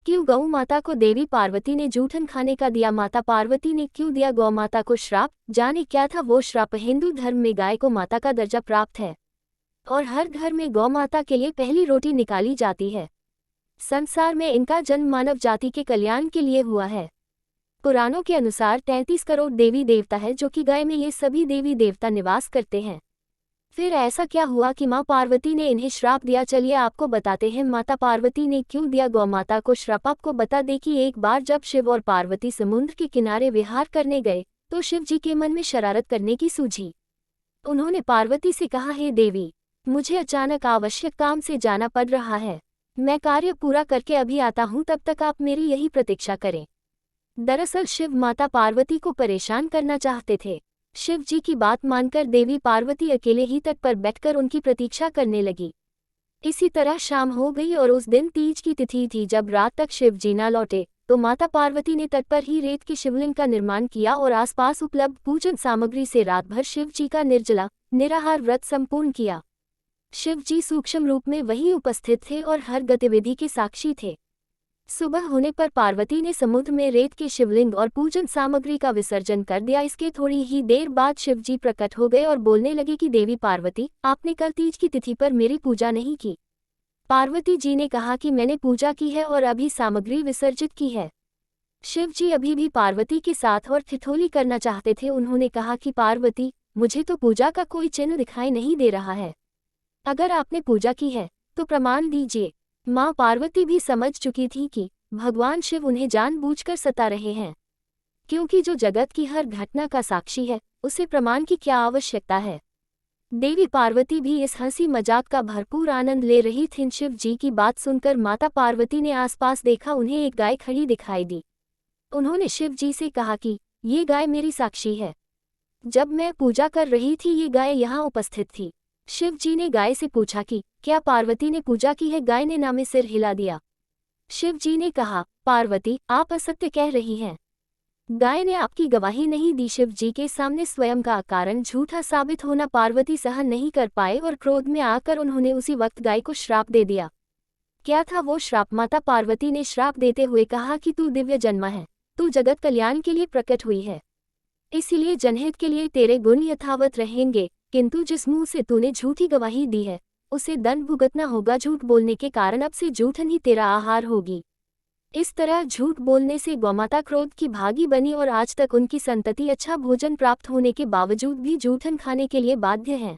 क्यों गौ माता को देवी पार्वती ने जूठन खाने का दिया? माता पार्वती ने क्यों दिया गौ माता को श्राप? जाने क्या था वो श्राप। हिंदू धर्म में गाय को माता का दर्जा प्राप्त है और हर घर में गौ माता के लिए पहली रोटी निकाली जाती है। संसार में इनका जन्म मानव जाति के कल्याण के लिए हुआ है। पुराणों के अनुसार 33 करोड़ देवी देवता है, जो कि गाय में ये सभी देवी देवता निवास करते हैं। फिर ऐसा क्या हुआ कि माँ पार्वती ने इन्हें श्राप दिया? चलिए आपको बताते हैं माता पार्वती ने क्यों दिया गौ माता को श्राप। आपको बता दें कि एक बार जब शिव और पार्वती समुद्र के किनारे विहार करने गए तो शिव जी के मन में शरारत करने की सूझी। उन्होंने पार्वती से कहा, हे देवी, मुझे अचानक आवश्यक काम से जाना पड़ रहा है, मैं कार्य पूरा करके अभी आता हूँ, तब तक आप मेरी यही प्रतीक्षा करें। दरअसल शिव माता पार्वती को परेशान करना चाहते थे। शिव जी की बात मानकर देवी पार्वती अकेले ही तट पर बैठकर उनकी प्रतीक्षा करने लगी। इसी तरह शाम हो गई और उस दिन तीज की तिथि थी। जब रात तक शिव जी न लौटे तो माता पार्वती ने तट पर ही रेत के शिवलिंग का निर्माण किया और आसपास उपलब्ध पूजन सामग्री से रात भर शिव जी का निर्जला निराहार व्रत संपूर्ण किया। शिव जी सूक्ष्म रूप में वहीं उपस्थित थे और हर गतिविधि के साक्षी थे। सुबह होने पर पार्वती ने समुद्र में रेत के शिवलिंग और पूजन सामग्री का विसर्जन कर दिया। इसके थोड़ी ही देर बाद शिव जी प्रकट हो गए और बोलने लगे कि देवी पार्वती, आपने कल तीज की तिथि पर मेरी पूजा नहीं की। पार्वती जी ने कहा कि मैंने पूजा की है और अभी सामग्री विसर्जित की है। शिव जी अभी भी पार्वती के साथ और ठिठोली करना चाहते थे। उन्होंने कहा कि पार्वती, मुझे तो पूजा का कोई चिन्ह दिखाई नहीं दे रहा है। अगर आपने पूजा की है तो प्रमाण दीजिए। माँ पार्वती भी समझ चुकी थी कि भगवान शिव उन्हें जानबूझकर सता रहे हैं, क्योंकि जो जगत की हर घटना का साक्षी है उसे प्रमाण की क्या आवश्यकता है। देवी पार्वती भी इस हंसी मजाक का भरपूर आनंद ले रही थीं। शिव जी की बात सुनकर माता पार्वती ने आसपास देखा, उन्हें एक गाय खड़ी दिखाई दी। उन्होंने शिव जी से कहा कि ये गाय मेरी साक्षी है, जब मैं पूजा कर रही थी ये गाय यहाँ उपस्थित थी। शिव जी ने गाय से पूछा कि क्या पार्वती ने पूजा की है? गाय ने ना में सिर हिला दिया। शिव जी ने कहा, पार्वती, आप असत्य कह रही हैं। गाय ने आपकी गवाही नहीं दी। शिव जी के सामने स्वयं का कारण झूठा साबित होना पार्वती सहन नहीं कर पाए और क्रोध में आकर उन्होंने उसी वक्त गाय को श्राप दे दिया। क्या था वो श्राप? माता पार्वती ने श्राप देते हुए कहा कि तू दिव्य जन्मा है, तू जगत कल्याण के लिए प्रकट हुई है, इसीलिए जनहित के लिए तेरे गुण यथावत रहेंगे, किंतु जिस मुंह से तूने झूठी गवाही दी है उसे दंड भुगतना होगा। झूठ बोलने के कारण अब से जूठन ही तेरा आहार होगी। इस तरह झूठ बोलने से गौमाता क्रोध की भागी बनी और आज तक उनकी संतति अच्छा भोजन प्राप्त होने के बावजूद भी जूठन खाने के लिए बाध्य है।